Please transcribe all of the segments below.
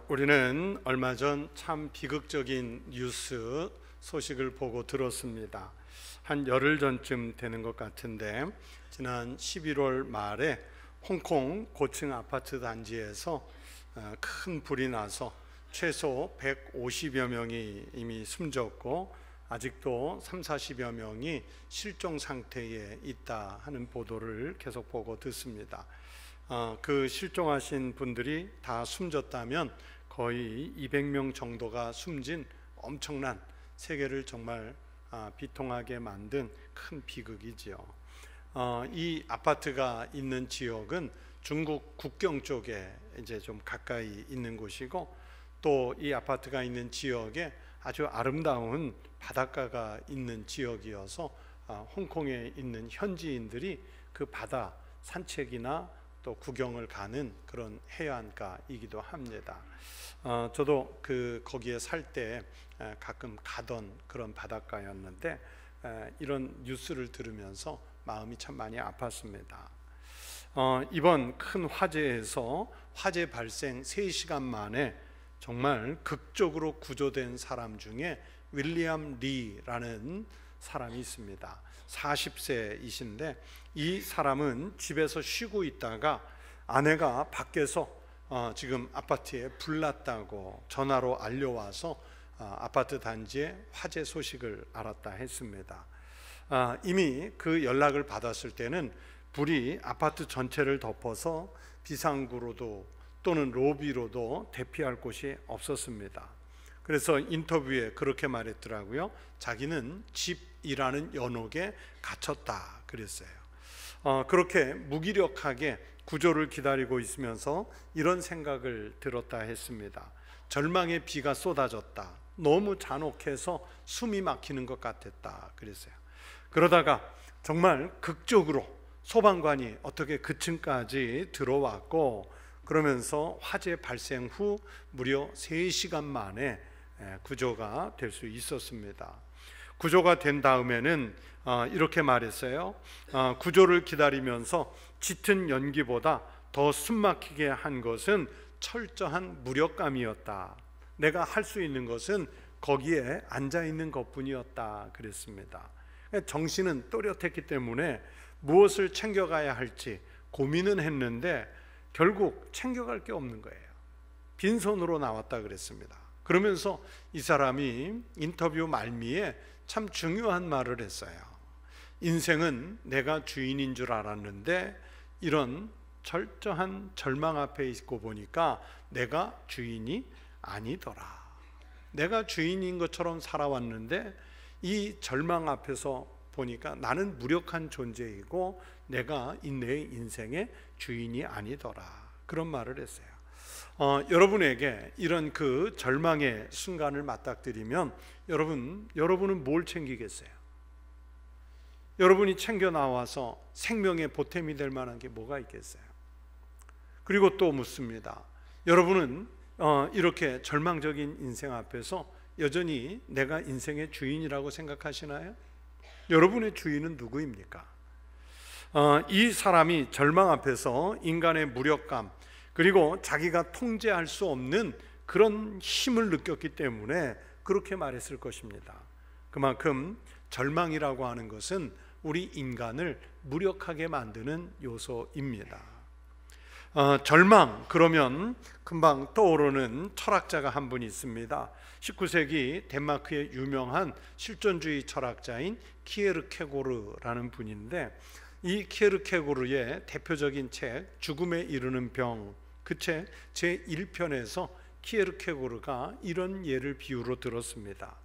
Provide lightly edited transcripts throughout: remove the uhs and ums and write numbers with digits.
우리는 얼마 전 참 비극적인 뉴스 소식을 보고 들었습니다. 한 열흘 전쯤 되는 것 같은데 지난 11월 말에 홍콩 고층 아파트 단지에서 큰 불이 나서 최소 150여 명이 이미 숨졌고 아직도 30-40여 명이 실종 상태에 있다 하는 보도를 계속 보고 듣습니다. 그 실종하신 분들이 다 숨졌다면 거의 200명 정도가 숨진 엄청난 세계를 정말 비통하게 만든 큰 비극이지요. 이 아파트가 있는 지역은 중국 국경 쪽에 이제 좀 가까이 있는 곳이고 또 이 아파트가 있는 지역에 아주 아름다운 바닷가가 있는 지역이어서 홍콩에 있는 현지인들이 그 바다 산책이나 또 구경을 가는 그런 해안가이기도 합니다. 저도 거기에 살 때 가끔 가던 그런 바닷가였는데 이런 뉴스를 들으면서 마음이 참 많이 아팠습니다. 이번 큰 화재에서 화재 발생 3시간 만에 정말 극적으로 구조된 사람 중에 윌리엄 리라는 사람이 있습니다. 40세이신데 이 사람은 집에서 쉬고 있다가 아내가 밖에서 지금 아파트에 불났다고 전화로 알려와서 아파트 단지에 화재 소식을 알았다 했습니다. 이미 그 연락을 받았을 때는 불이 아파트 전체를 덮어서 비상구로도 또는 로비로도 대피할 곳이 없었습니다. 그래서 인터뷰에 그렇게 말했더라고요. 자기는 집이라는 연옥에 갇혔다 그랬어요. 그렇게 무기력하게 구조를 기다리고 있으면서 이런 생각을 들었다 했습니다. 절망의 비가 쏟아졌다. 너무 잔혹해서 숨이 막히는 것 같았다 그랬어요. 그러다가 정말 극적으로 소방관이 어떻게 그 층까지 들어왔고 그러면서 화재 발생 후 무려 3시간 만에 구조가 될 수 있었습니다. 구조가 된 다음에는 이렇게 말했어요. 구조를 기다리면서 짙은 연기보다 더 숨막히게 한 것은 철저한 무력감이었다. 내가 할 수 있는 것은 거기에 앉아있는 것뿐이었다 그랬습니다. 정신은 또렷했기 때문에 무엇을 챙겨가야 할지 고민은 했는데 결국 챙겨갈 게 없는 거예요. 빈손으로 나왔다 그랬습니다. 그러면서 이 사람이 인터뷰 말미에 참 중요한 말을 했어요. 인생은 내가 주인인 줄 알았는데 이런 철저한 절망 앞에 있고 보니까 내가 주인이 아니더라. 내가 주인인 것처럼 살아왔는데 이 절망 앞에서 보니까 나는 무력한 존재이고 내가 내 인생의 주인이 아니더라. 그런 말을 했어요. 여러분에게 이런 그 절망의 순간을 맞닥뜨리면 여러분은 뭘 챙기겠어요? 여러분이 챙겨 나와서 생명의 보탬이 될 만한 게 뭐가 있겠어요? 그리고 또 묻습니다. 여러분은 이렇게 절망적인 인생 앞에서 여전히 내가 인생의 주인이라고 생각하시나요? 여러분의 주인은 누구입니까? 이 사람이 절망 앞에서 인간의 무력감 그리고 자기가 통제할 수 없는 그런 힘을 느꼈기 때문에 그렇게 말했을 것입니다. 그만큼 절망이라고 하는 것은 우리 인간을 무력하게 만드는 요소입니다. 절망 그러면 금방 떠오르는 철학자가 한 분 있습니다. 19세기 덴마크의 유명한 실존주의 철학자인 키에르케고르라는 분인데 이 키에르케고르의 대표적인 책 죽음에 이르는 병 그 책 제1편에서 키에르케고르가 이런 예를 비유로 들었습니다.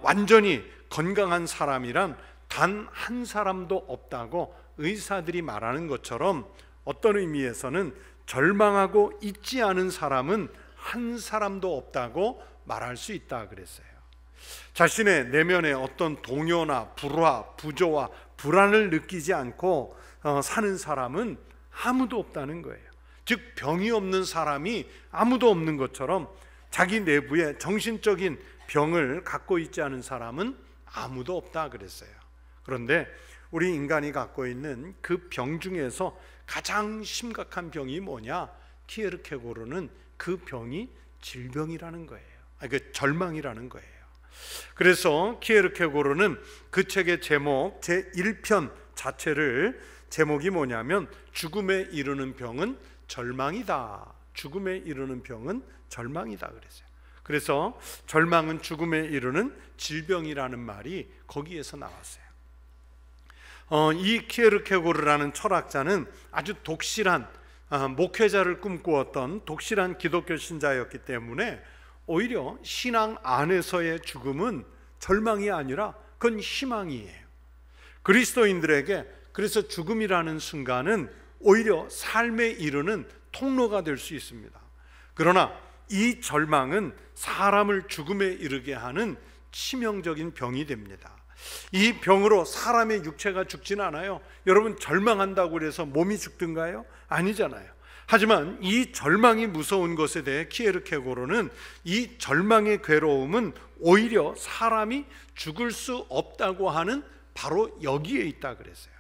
완전히 건강한 사람이란 단 한 사람도 없다고 의사들이 말하는 것처럼 어떤 의미에서는 절망하고 있지 않은 사람은 한 사람도 없다고 말할 수 있다 그랬어요. 자신의 내면에 어떤 동요나 불화, 부조와 불안을 느끼지 않고 사는 사람은 아무도 없다는 거예요. 즉 병이 없는 사람이 아무도 없는 것처럼 자기 내부에 정신적인 병을 갖고 있지 않은 사람은 아무도 없다 그랬어요. 그런데 우리 인간이 갖고 있는 그 병 중에서 가장 심각한 병이 뭐냐? 키에르케고르는 그 병이 질병이라는 거예요. 그 절망이라는 거예요. 그래서 키에르케고르는 그 책의 제목 제1편 자체를 제목이 뭐냐면 죽음에 이르는 병은 절망이다. 죽음에 이르는 병은 절망이다 그랬어요. 그래서 절망은 죽음에 이르는 질병이라는 말이 거기에서 나왔어요. 이 키에르케고르라는 철학자는 아주 독실한 목회자를 꿈꾸었던 독실한 기독교 신자였기 때문에 오히려 신앙 안에서의 죽음은 절망이 아니라 그건 희망이에요. 그리스도인들에게 그래서 죽음이라는 순간은 오히려 삶에 이르는 통로가 될 수 있습니다. 그러나 이 절망은 사람을 죽음에 이르게 하는 치명적인 병이 됩니다. 이 병으로 사람의 육체가 죽지는 않아요. 여러분, 절망한다고 해서 몸이 죽든가요? 아니잖아요. 하지만 이 절망이 무서운 것에 대해 키에르케고르는 이 절망의 괴로움은 오히려 사람이 죽을 수 없다고 하는 바로 여기에 있다 그랬어요.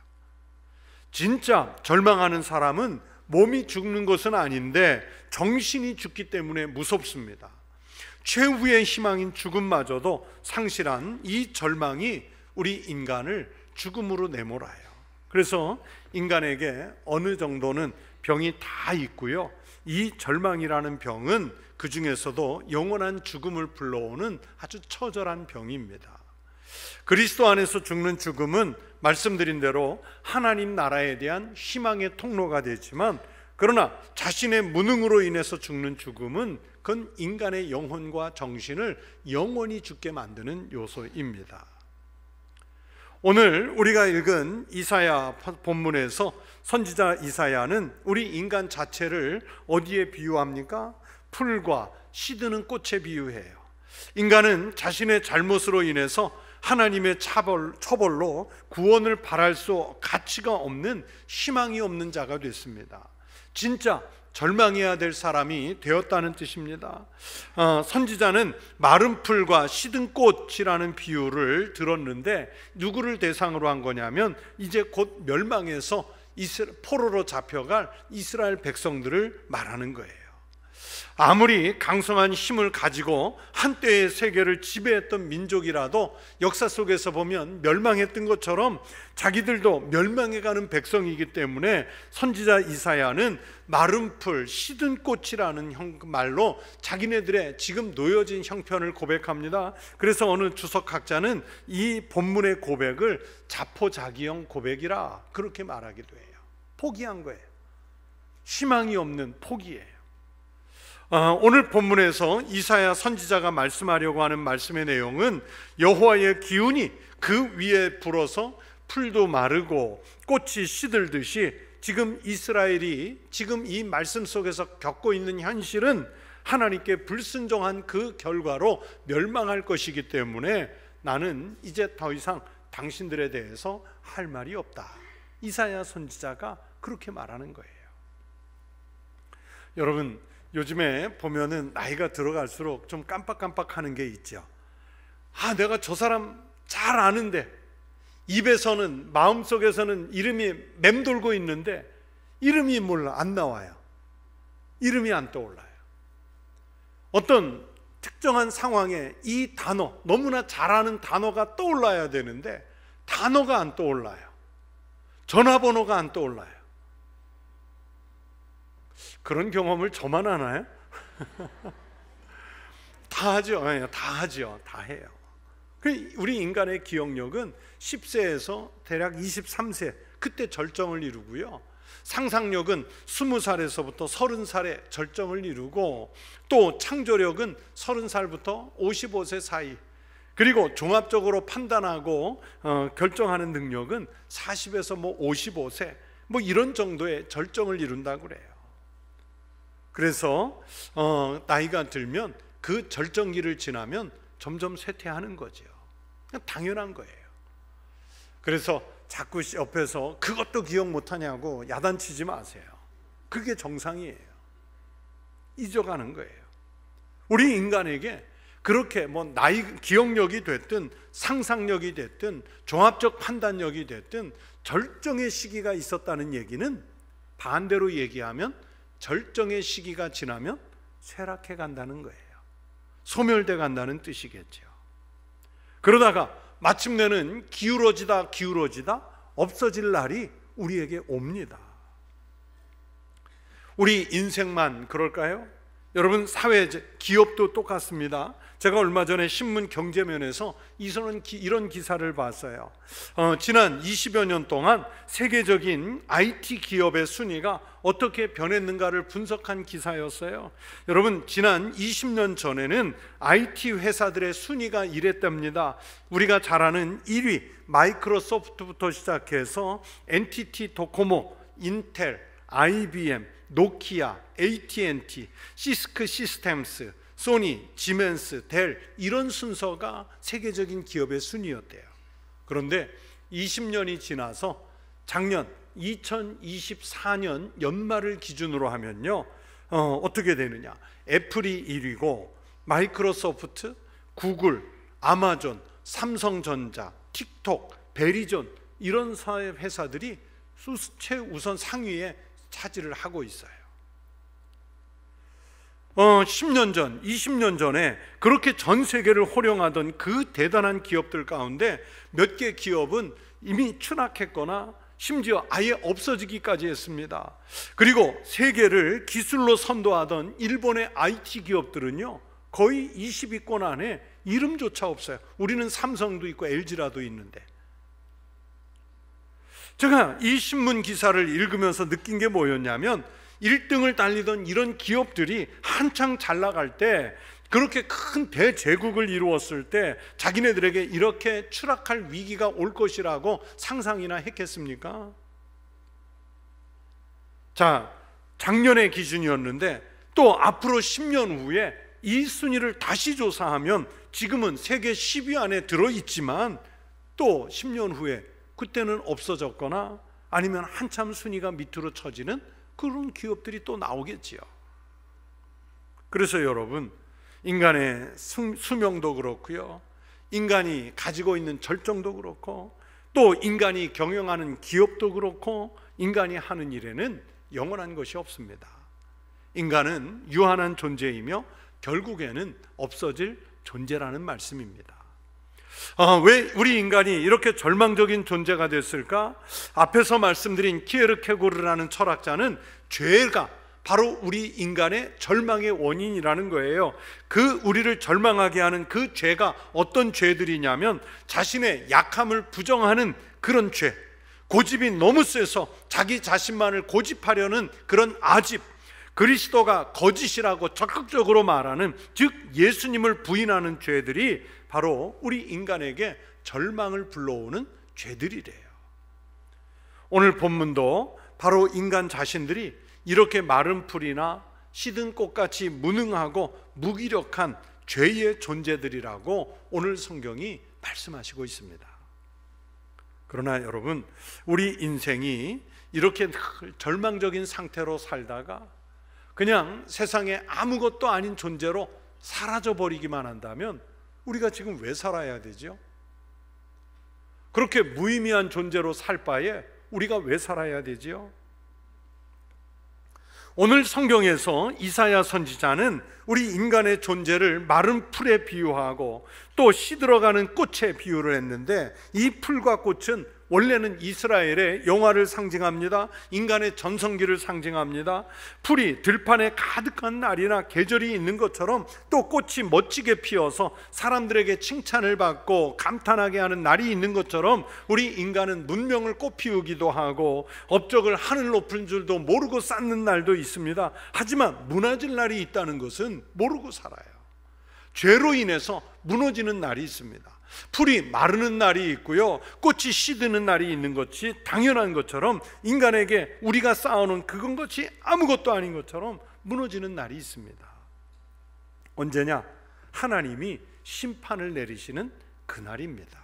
진짜 절망하는 사람은 몸이 죽는 것은 아닌데 정신이 죽기 때문에 무섭습니다. 최후의 희망인 죽음마저도 상실한 이 절망이 우리 인간을 죽음으로 내몰아요. 그래서 인간에게 어느 정도는 병이 다 있고요, 이 절망이라는 병은 그 중에서도 영원한 죽음을 불러오는 아주 처절한 병입니다. 그리스도 안에서 죽는 죽음은 말씀드린 대로 하나님 나라에 대한 희망의 통로가 되지만, 그러나 자신의 무능으로 인해서 죽는 죽음은 그건 인간의 영혼과 정신을 영원히 죽게 만드는 요소입니다. 오늘 우리가 읽은 이사야 본문에서 선지자 이사야는 우리 인간 자체를 어디에 비유합니까? 풀과 시드는 꽃에 비유해요. 인간은 자신의 잘못으로 인해서 하나님의 처벌로 구원을 바랄 수 가치가 없는 희망이 없는 자가 됐습니다. 진짜 절망해야 될 사람이 되었다는 뜻입니다. 선지자는 마른 풀과 시든 꽃이라는 비유를 들었는데 누구를 대상으로 한 거냐면 이제 곧 멸망해서 포로로 잡혀갈 이스라엘 백성들을 말하는 거예요. 아무리 강성한 힘을 가지고 한때의 세계를 지배했던 민족이라도 역사 속에서 보면 멸망했던 것처럼 자기들도 멸망해가는 백성이기 때문에 선지자 이사야는 마른 풀, 시든 꽃이라는 말로 자기네들의 지금 놓여진 형편을 고백합니다. 그래서 어느 주석학자는 이 본문의 고백을 자포자기형 고백이라 그렇게 말하기도 해요. 포기한 거예요. 희망이 없는 포기예요. 오늘 본문에서 이사야 선지자가 말씀하려고 하는 말씀의 내용은 여호와의 기운이 그 위에 불어서 풀도 마르고 꽃이 시들듯이 지금 이스라엘이 지금 이 말씀 속에서 겪고 있는 현실은 하나님께 불순종한 그 결과로 멸망할 것이기 때문에 나는 이제 더 이상 당신들에 대해서 할 말이 없다. 이사야 선지자가 그렇게 말하는 거예요. 여러분, 요즘에 보면은 나이가 들어갈수록 좀 깜빡깜빡하는 게 있죠. 내가 저 사람 잘 아는데 입에서는 마음속에서는 이름이 맴돌고 있는데 이름이 몰라, 안 나와요. 이름이 안 떠올라요. 어떤 특정한 상황에 이 단어, 너무나 잘 아는 단어가 떠올라야 되는데 단어가 안 떠올라요. 전화번호가 안 떠올라요. 그런 경험을 저만 하나요? 다 하죠. 다 하죠. 다 해요. 우리 인간의 기억력은 10세에서 대략 23세 그때 절정을 이루고요, 상상력은 20살에서부터 30살에 절정을 이루고, 또 창조력은 30살부터 55세 사이, 그리고 종합적으로 판단하고 결정하는 능력은 40에서 55세 이런 정도의 절정을 이룬다고 그래요. 그래서 나이가 들면 그 절정기를 지나면 점점 쇠퇴하는 거죠. 당연한 거예요. 그래서 자꾸 옆에서 그것도 기억 못하냐고 야단치지 마세요. 그게 정상이에요. 잊어가는 거예요. 우리 인간에게 그렇게 나이 기억력이 됐든 상상력이 됐든 종합적 판단력이 됐든 절정의 시기가 있었다는 얘기는 반대로 얘기하면 절정의 시기가 지나면 쇠락해 간다는 거예요. 소멸돼 간다는 뜻이겠죠. 그러다가 마침내는 기울어지다 없어질 날이 우리에게 옵니다. 우리 인생만 그럴까요? 여러분, 사회, 기업도 똑같습니다. 제가 얼마 전에 신문 경제면에서 이런 기사를 봤어요. 지난 20여 년 동안 세계적인 IT 기업의 순위가 어떻게 변했는가를 분석한 기사였어요. 여러분, 지난 20년 전에는 IT 회사들의 순위가 이랬답니다. 우리가 잘 아는 1위 마이크로소프트부터 시작해서 NTT 도코모, 인텔, IBM, 노키아, AT&T, 시스크 시스템스, 소니, 지멘스, 델, 이런 순서가 세계적인 기업의 순위였대요. 그런데 20년이 지나서 작년 2024년 연말을 기준으로 하면요, 어떻게 되느냐? 애플이 1위고 마이크로소프트, 구글, 아마존, 삼성전자, 틱톡, 베리존, 이런 사회 회사들이 최우선 상위에 차지를 하고 있어요. 10년 전, 20년 전에 그렇게 전 세계를 호령하던 그 대단한 기업들 가운데 몇 개 기업은 이미 추락했거나 심지어 아예 없어지기까지 했습니다. 그리고 세계를 기술로 선도하던 일본의 IT 기업들은요, 거의 20위권 안에 이름조차 없어요. 우리는 삼성도 있고 LG라도 있는데. 제가 이 신문 기사를 읽으면서 느낀 게 뭐였냐면, 1등을 달리던 이런 기업들이 한창 잘 나갈 때, 그렇게 큰 대제국을 이루었을 때 자기네들에게 이렇게 추락할 위기가 올 것이라고 상상이나 했겠습니까? 자, 작년의 기준이었는데 또 앞으로 10년 후에 이 순위를 다시 조사하면 지금은 세계 10위 안에 들어있지만 또 10년 후에 그때는 없어졌거나 아니면 한참 순위가 밑으로 처지는 그런 기업들이 또 나오겠지요. 그래서 여러분, 인간의 수명도 그렇고요, 인간이 가지고 있는 절정도 그렇고, 또 인간이 경영하는 기업도 그렇고, 인간이 하는 일에는 영원한 것이 없습니다. 인간은 유한한 존재이며 결국에는 없어질 존재라는 말씀입니다. 왜 우리 인간이 이렇게 절망적인 존재가 됐을까? 앞에서 말씀드린 키에르케고르라는 철학자는 죄가 바로 우리 인간의 절망의 원인이라는 거예요. 그 우리를 절망하게 하는 그 죄가 어떤 죄들이냐면, 자신의 약함을 부정하는 그런 죄, 고집이 너무 세서 자기 자신만을 고집하려는 그런 아집, 그리스도가 거짓이라고 적극적으로 말하는, 즉 예수님을 부인하는 죄들이 바로 우리 인간에게 절망을 불러오는 죄들이래요. 오늘 본문도 바로 인간 자신들이 이렇게 마른 풀이나 시든 꽃같이 무능하고 무기력한 죄의 존재들이라고 오늘 성경이 말씀하시고 있습니다. 그러나 여러분, 우리 인생이 이렇게 절망적인 상태로 살다가 그냥 세상에 아무것도 아닌 존재로 사라져버리기만 한다면 우리가 지금 왜 살아야 되죠? 그렇게 무의미한 존재로 살 바에 우리가 왜 살아야 되지요? 오늘 성경에서 이사야 선지자는 우리 인간의 존재를 마른 풀에 비유하고 또 시들어가는 꽃에 비유를 했는데, 이 풀과 꽃은 원래는 이스라엘의 영화를 상징합니다. 인간의 전성기를 상징합니다. 풀이 들판에 가득한 날이나 계절이 있는 것처럼 또 꽃이 멋지게 피어서 사람들에게 칭찬을 받고 감탄하게 하는 날이 있는 것처럼 우리 인간은 문명을 꽃피우기도 하고 업적을 하늘 높은 줄도 모르고 쌓는 날도 있습니다. 하지만 무너질 날이 있다는 것은 모르고 살아요. 죄로 인해서 무너지는 날이 있습니다. 풀이 마르는 날이 있고요, 꽃이 시드는 날이 있는 것이 당연한 것처럼 인간에게 우리가 쌓아놓은 그건 것이 아무것도 아닌 것처럼 무너지는 날이 있습니다. 언제냐? 하나님이 심판을 내리시는 그날입니다.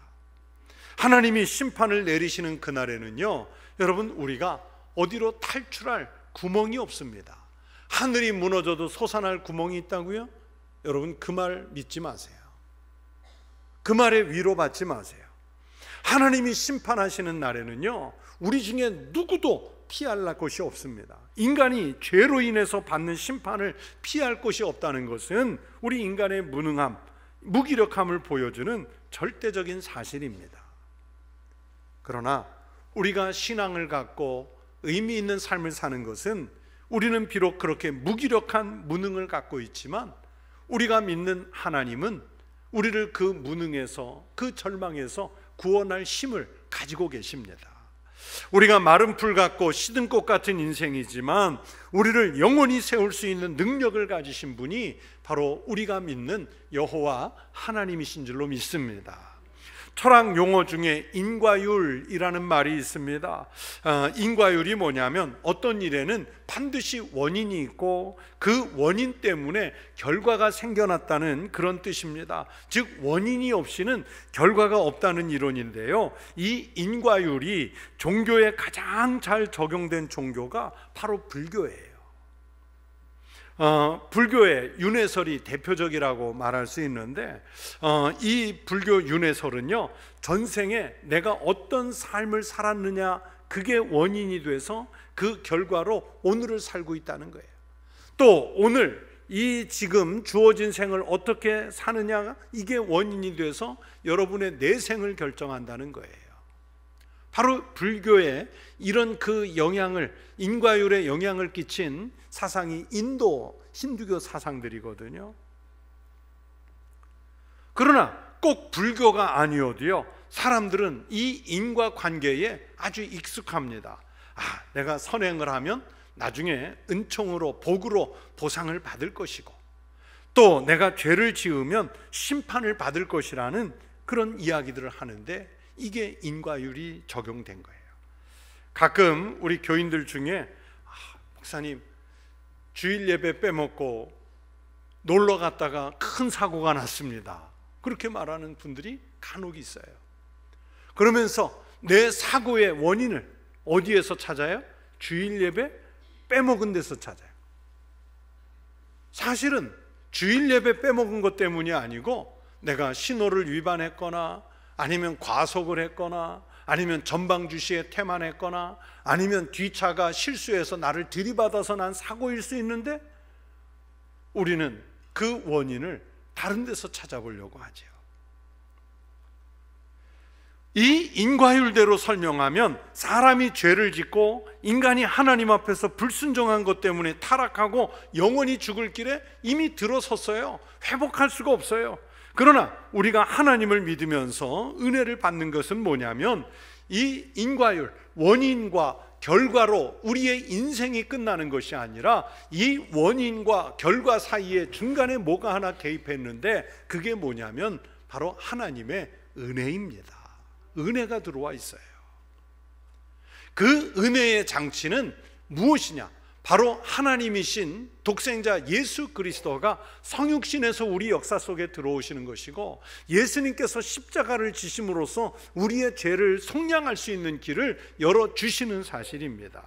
하나님이 심판을 내리시는 그날에는요, 여러분, 우리가 어디로 탈출할 구멍이 없습니다. 하늘이 무너져도 솟아날 구멍이 있다고요? 여러분, 그 말 믿지 마세요. 그 말에 위로받지 마세요. 하나님이 심판하시는 날에는요, 우리 중에 누구도 피할 곳이 없습니다. 인간이 죄로 인해서 받는 심판을 피할 곳이 없다는 것은 우리 인간의 무능함, 무기력함을 보여주는 절대적인 사실입니다. 그러나 우리가 신앙을 갖고 의미 있는 삶을 사는 것은 우리는 비록 그렇게 무기력한 무능을 갖고 있지만 우리가 믿는 하나님은 우리를 그 무능에서, 그 절망에서 구원할 힘을 가지고 계십니다. 우리가 마른 풀 같고 시든 꽃 같은 인생이지만 우리를 영원히 세울 수 있는 능력을 가지신 분이 바로 우리가 믿는 여호와 하나님이신 줄로 믿습니다. 철학 용어 중에 인과율이라는 말이 있습니다. 인과율이 뭐냐면 어떤 일에는 반드시 원인이 있고 그 원인 때문에 결과가 생겨났다는 그런 뜻입니다. 즉 원인이 없이는 결과가 없다는 이론인데요, 이 인과율이 종교에 가장 잘 적용된 종교가 바로 불교예요. 불교의 윤회설이 대표적이라고 말할 수 있는데 이 불교 윤회설은요, 전생에 내가 어떤 삶을 살았느냐, 그게 원인이 돼서 그 결과로 오늘을 살고 있다는 거예요. 또 오늘 이 지금 주어진 생을 어떻게 사느냐, 이게 원인이 돼서 여러분의 내생을 결정한다는 거예요. 바로 불교에 이런 그 영향을, 인과율에 영향을 끼친 사상이 인도 힌두교 사상들이거든요. 그러나 꼭 불교가 아니어도요, 사람들은 이 인과관계에 아주 익숙합니다. 내가 선행을 하면 나중에 은총으로, 복으로 보상을 받을 것이고, 또 내가 죄를 지으면 심판을 받을 것이라는 그런 이야기들을 하는데, 이게 인과율이 적용된 거예요. 가끔 우리 교인들 중에 목사님, 주일 예배 빼먹고 놀러 갔다가 큰 사고가 났습니다, 그렇게 말하는 분들이 간혹 있어요. 그러면서 내 사고의 원인을 어디에서 찾아요? 주일 예배 빼먹은 데서 찾아요. 사실은 주일 예배 빼먹은 것 때문이 아니고 내가 신호를 위반했거나 아니면 과속을 했거나 아니면 전방주시에 태만했거나 아니면 뒷차가 실수해서 나를 들이받아서 난 사고일 수 있는데, 우리는 그 원인을 다른 데서 찾아보려고 하죠. 이 인과율대로 설명하면 사람이 죄를 짓고 인간이 하나님 앞에서 불순종한 것 때문에 타락하고 영원히 죽을 길에 이미 들어섰어요. 회복할 수가 없어요. 그러나 우리가 하나님을 믿으면서 은혜를 받는 것은 뭐냐면, 이 인과율, 원인과 결과로 우리의 인생이 끝나는 것이 아니라 이 원인과 결과 사이에 중간에 뭐가 하나 개입했는데, 그게 뭐냐면 바로 하나님의 은혜입니다. 은혜가 들어와 있어요. 그 은혜의 장치는 무엇이냐? 바로 하나님이신 독생자 예수 그리스도가 성육신에서 우리 역사 속에 들어오시는 것이고, 예수님께서 십자가를 지심으로써 우리의 죄를 속량할 수 있는 길을 열어주시는 사실입니다.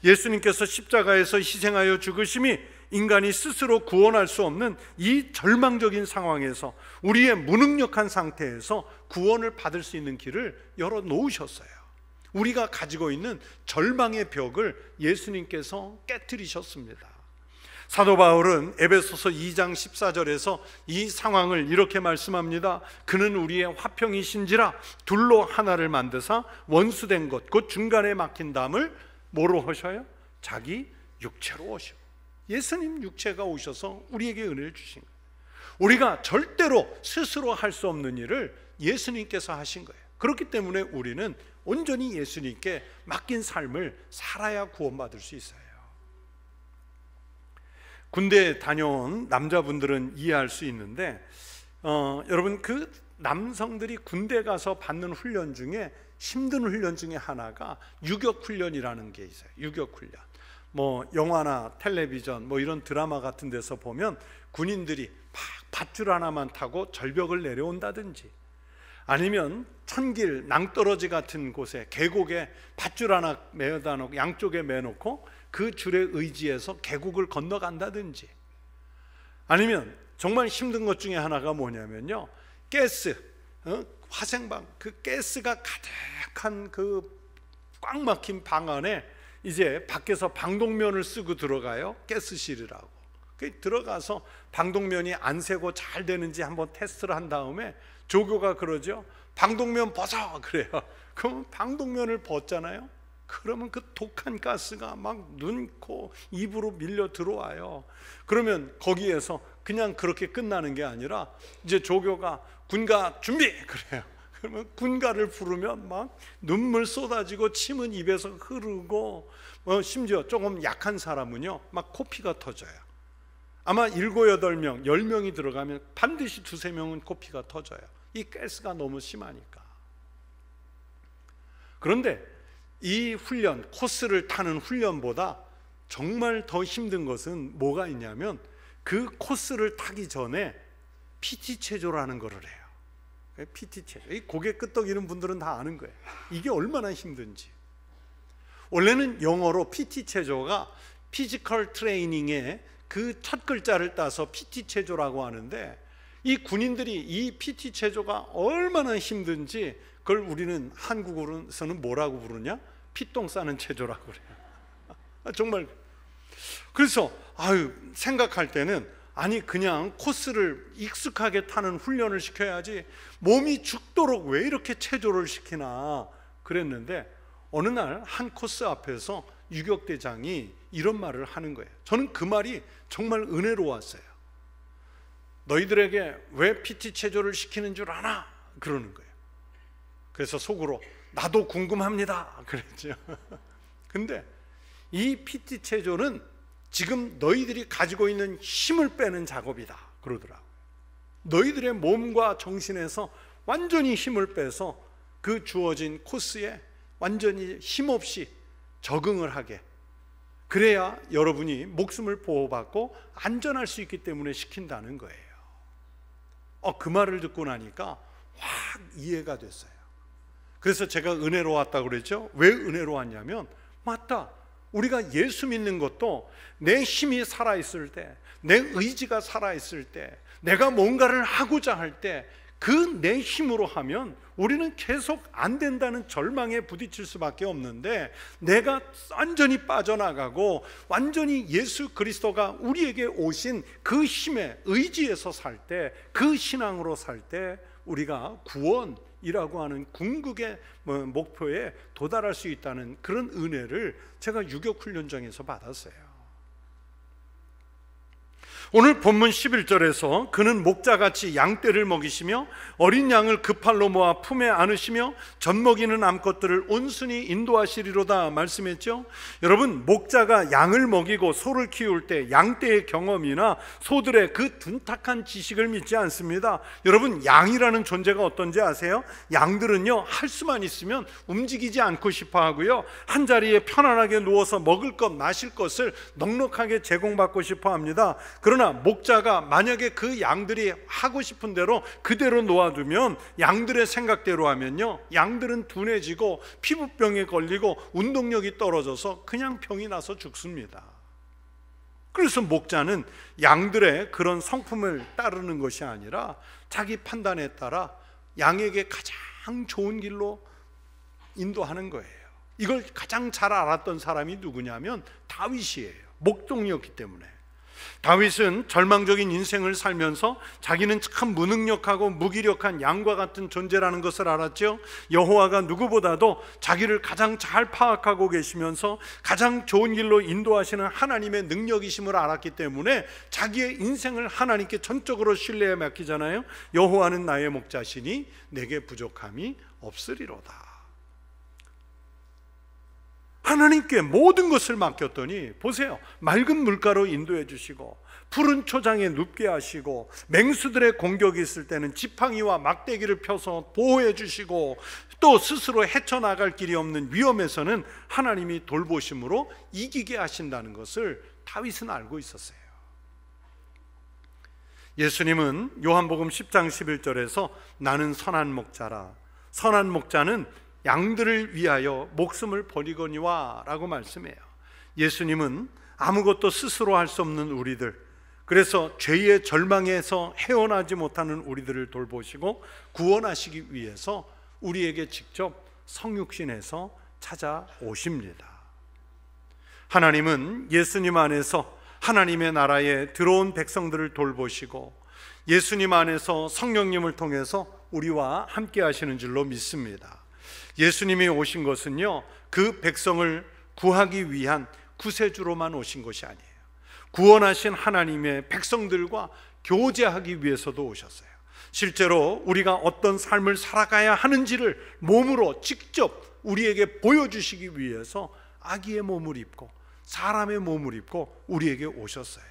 예수님께서 십자가에서 희생하여 죽으심이 인간이 스스로 구원할 수 없는 이 절망적인 상황에서, 우리의 무능력한 상태에서 구원을 받을 수 있는 길을 열어놓으셨어요. 우리가 가지고 있는 절망의 벽을 예수님께서 깨트리셨습니다. 사도 바울은 에베소서 2장 14절에서 이 상황을 이렇게 말씀합니다. 그는 우리의 화평이신지라 둘로 하나를 만드사 원수된 것 곧 중간에 막힌 담을 뭐로 하셔요? 자기 육체로 오시고, 예수님 육체가 오셔서 우리에게 은혜를 주신 거예요. 우리가 절대로 스스로 할 수 없는 일을 예수님께서 하신 거예요. 그렇기 때문에 우리는 온전히 예수님께 맡긴 삶을 살아야 구원받을 수 있어요. 군대에 다녀온 남자분들은 이해할 수 있는데, 여러분, 그 남성들이 군대 가서 받는 훈련 중에 힘든 훈련 중에 하나가 유격훈련이라는 게 있어요. 유격훈련. 뭐 영화나 텔레비전 뭐 이런 드라마 같은 데서 보면 군인들이 막 밧줄 하나만 타고 절벽을 내려온다든지, 아니면 천길 낭떠러지 같은 곳에 계곡에 밧줄 하나 매어다 놓고 양쪽에 매놓고 그 줄에 의지해서 계곡을 건너간다든지, 아니면 정말 힘든 것 중에 하나가 뭐냐면요, 가스, 화생방, 그 가스가 가득한 그 꽉 막힌 방 안에 이제 밖에서 방독면을 쓰고 들어가요. 가스실이라고. 들어가서 방독면이 안 새고 잘 되는지 한번 테스트를 한 다음에 조교가 그러죠. 방독면 벗어 그래요. 그럼 방독면을 벗잖아요. 그러면 그 독한 가스가 막 눈, 코, 입으로 밀려 들어와요. 그러면 거기에서 그냥 그렇게 끝나는 게 아니라 이제 조교가 군가 준비 그래요. 그러면 군가를 부르면 막 눈물 쏟아지고 침은 입에서 흐르고 심지어 조금 약한 사람은요 막 코피가 터져요. 아마 7, 8명, 10명이 들어가면 반드시 2, 3명은 코피가 터져요. 이 가스가 너무 심하니까. 그런데 이 훈련, 코스를 타는 훈련보다 정말 더 힘든 것은 뭐가 있냐면 그 코스를 타기 전에 PT 체조라는 거를 해요. PT 체조. 이 고개 끄덕이는 분들은 다 아는 거예요. 이게 얼마나 힘든지. 원래는 영어로 PT 체조가 피지컬 트레이닝의 그 첫 글자를 따서 PT 체조라고 하는데 이 군인들이 이 PT 체조가 얼마나 힘든지 그걸 우리는 한국어로서는 뭐라고 부르냐? 피똥 싸는 체조라고 그래요. 정말. 그래서 생각할 때는 아니 그냥 코스를 익숙하게 타는 훈련을 시켜야지 몸이 죽도록 왜 이렇게 체조를 시키나 그랬는데 어느 날 한 코스 앞에서 유격대장이 이런 말을 하는 거예요. 저는 그 말이 정말 은혜로웠어요. 너희들에게 왜 PT 체조를 시키는 줄 아나? 그러는 거예요. 그래서 속으로 나도 궁금합니다 그랬죠. 근데 이 PT 체조는 지금 너희들이 가지고 있는 힘을 빼는 작업이다 그러더라고요. 너희들의 몸과 정신에서 완전히 힘을 빼서 그 주어진 코스에 완전히 힘없이 적응을 하게, 그래야 여러분이 목숨을 보호받고 안전할 수 있기 때문에 시킨다는 거예요. 그 말을 듣고 나니까 확 이해가 됐어요. 그래서 제가 은혜로웠다고 그랬죠. 왜 은혜로웠냐면 맞다, 우리가 예수 믿는 것도 내 힘이 살아있을 때, 내 의지가 살아있을 때, 내가 뭔가를 하고자 할 때 그 내 힘으로 하면 우리는 계속 안 된다는 절망에 부딪힐 수밖에 없는데, 내가 완전히 빠져나가고 완전히 예수 그리스도가 우리에게 오신 그 힘에 의지해서 살 때, 그 신앙으로 살 때 우리가 구원이라고 하는 궁극의 목표에 도달할 수 있다는 그런 은혜를 제가 유격훈련장에서 받았어요. 오늘 본문 11절에서 그는 목자같이 양떼를 먹이시며 어린 양을 그 팔로 모아 품에 안으시며 젖먹이는 암컷들을 온순히 인도하시리로다 말씀했죠. 여러분, 목자가 양을 먹이고 소를 키울 때 양떼의 경험이나 소들의 그 둔탁한 지식을 믿지 않습니다. 여러분, 양이라는 존재가 어떤지 아세요? 양들은요, 할 수만 있으면 움직이지 않고 싶어 하고요, 한 자리에 편안하게 누워서 먹을 것 마실 것을 넉넉하게 제공받고 싶어 합니다. 그러나 목자가 만약에 그 양들이 하고 싶은 대로 그대로 놓아두면, 양들의 생각대로 하면요, 양들은 둔해지고 피부병에 걸리고 운동력이 떨어져서 그냥 병이 나서 죽습니다. 그래서 목자는 양들의 그런 성품을 따르는 것이 아니라 자기 판단에 따라 양에게 가장 좋은 길로 인도하는 거예요. 이걸 가장 잘 알았던 사람이 누구냐면 다윗이에요. 목동이었기 때문에. 다윗은 절망적인 인생을 살면서 자기는 참 무능력하고 무기력한 양과 같은 존재라는 것을 알았죠. 여호와가 누구보다도 자기를 가장 잘 파악하고 계시면서 가장 좋은 길로 인도하시는 하나님의 능력이심을 알았기 때문에 자기의 인생을 하나님께 전적으로 신뢰에 맡기잖아요. 여호와는 나의 목자시니 내게 부족함이 없으리로다. 하나님께 모든 것을 맡겼더니 보세요, 맑은 물가로 인도해 주시고 푸른 초장에 눕게 하시고 맹수들의 공격이 있을 때는 지팡이와 막대기를 펴서 보호해 주시고 또 스스로 헤쳐나갈 길이 없는 위험에서는 하나님이 돌보심으로 이기게 하신다는 것을 다윗은 알고 있었어요. 예수님은 요한복음 10장 11절에서 나는 선한 목자라, 선한 목자는 양들을 위하여 목숨을 버리거니와 라고 말씀해요. 예수님은 아무것도 스스로 할 수 없는 우리들, 그래서 죄의 절망에서 헤어나지 못하는 우리들을 돌보시고 구원하시기 위해서 우리에게 직접 성육신해서 찾아오십니다. 하나님은 예수님 안에서 하나님의 나라에 들어온 백성들을 돌보시고 예수님 안에서 성령님을 통해서 우리와 함께 하시는 줄로 믿습니다. 예수님이 오신 것은요, 그 백성을 구하기 위한 구세주로만 오신 것이 아니에요. 구원하신 하나님의 백성들과 교제하기 위해서도 오셨어요. 실제로 우리가 어떤 삶을 살아가야 하는지를 몸으로 직접 우리에게 보여주시기 위해서 아기의 몸을 입고 사람의 몸을 입고 우리에게 오셨어요.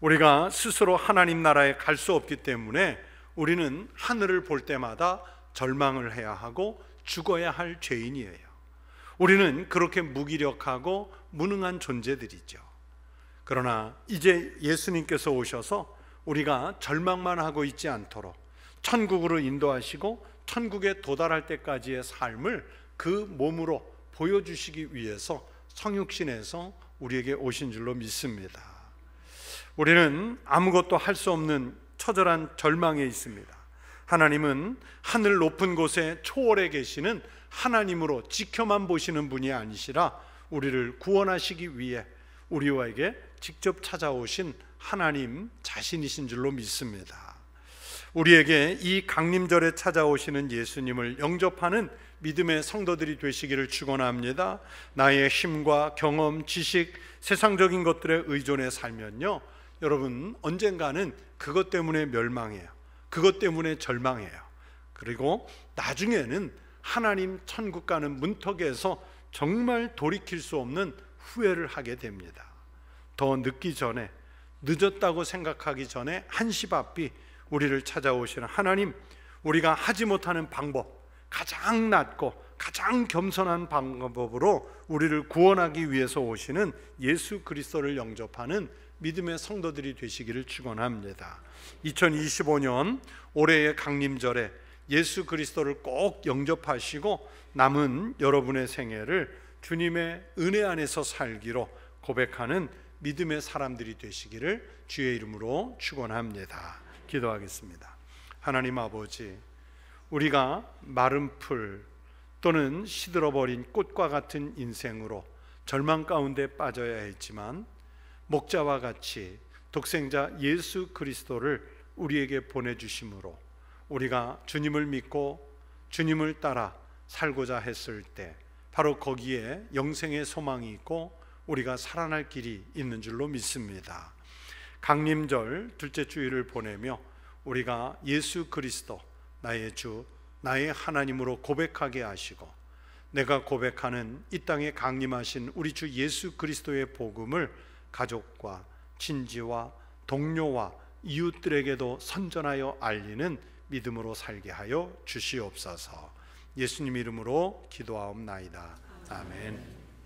우리가 스스로 하나님 나라에 갈 수 없기 때문에 우리는 하늘을 볼 때마다 절망을 해야 하고 죽어야 할 죄인이에요. 우리는 그렇게 무기력하고 무능한 존재들이죠. 그러나 이제 예수님께서 오셔서 우리가 절망만 하고 있지 않도록 천국으로 인도하시고 천국에 도달할 때까지의 삶을 그 몸으로 보여주시기 위해서 성육신에서 우리에게 오신 줄로 믿습니다. 우리는 아무것도 할 수 없는 처절한 절망에 있습니다. 하나님은 하늘 높은 곳에 초월해 계시는 하나님으로 지켜만 보시는 분이 아니시라 우리를 구원하시기 위해 우리에게 직접 찾아오신 하나님 자신이신 줄로 믿습니다. 우리에게 이 강림절에 찾아오시는 예수님을 영접하는 믿음의 성도들이 되시기를 축원합니다. 나의 힘과 경험, 지식, 세상적인 것들에 의존해 살면요, 여러분 언젠가는 그것 때문에 멸망해요. 그것 때문에 절망해요. 그리고 나중에는 하나님 천국 가는 문턱에서 정말 돌이킬 수 없는 후회를 하게 됩니다. 더 늦기 전에, 늦었다고 생각하기 전에 한시바삐 우리를 찾아오시는 하나님, 우리가 하지 못하는 방법, 가장 낮고 가장 겸손한 방법으로 우리를 구원하기 위해서 오시는 예수 그리스도를 영접하는 믿음의 성도들이 되시기를 축원합니다. 2025년 올해의 강림절에 예수 그리스도를 꼭 영접하시고 남은 여러분의 생애를 주님의 은혜 안에서 살기로 고백하는 믿음의 사람들이 되시기를 주의 이름으로 축원합니다. 기도하겠습니다. 하나님 아버지, 우리가 마른 풀 또는 시들어버린 꽃과 같은 인생으로 절망 가운데 빠져야 했지만 목자와 같이 독생자 예수 그리스도를 우리에게 보내주심으로 우리가 주님을 믿고 주님을 따라 살고자 했을 때 바로 거기에 영생의 소망이 있고 우리가 살아날 길이 있는 줄로 믿습니다. 강림절 둘째 주일을 보내며 우리가 예수 그리스도 나의 주, 나의 하나님으로 고백하게 하시고 내가 고백하는 이 땅에 강림하신 우리 주 예수 그리스도의 복음을 가족과 친지와 동료와 이웃들에게도 선전하여 알리는 믿음으로 살게 하여 주시옵소서. 예수님 이름으로 기도하옵나이다. 아멘.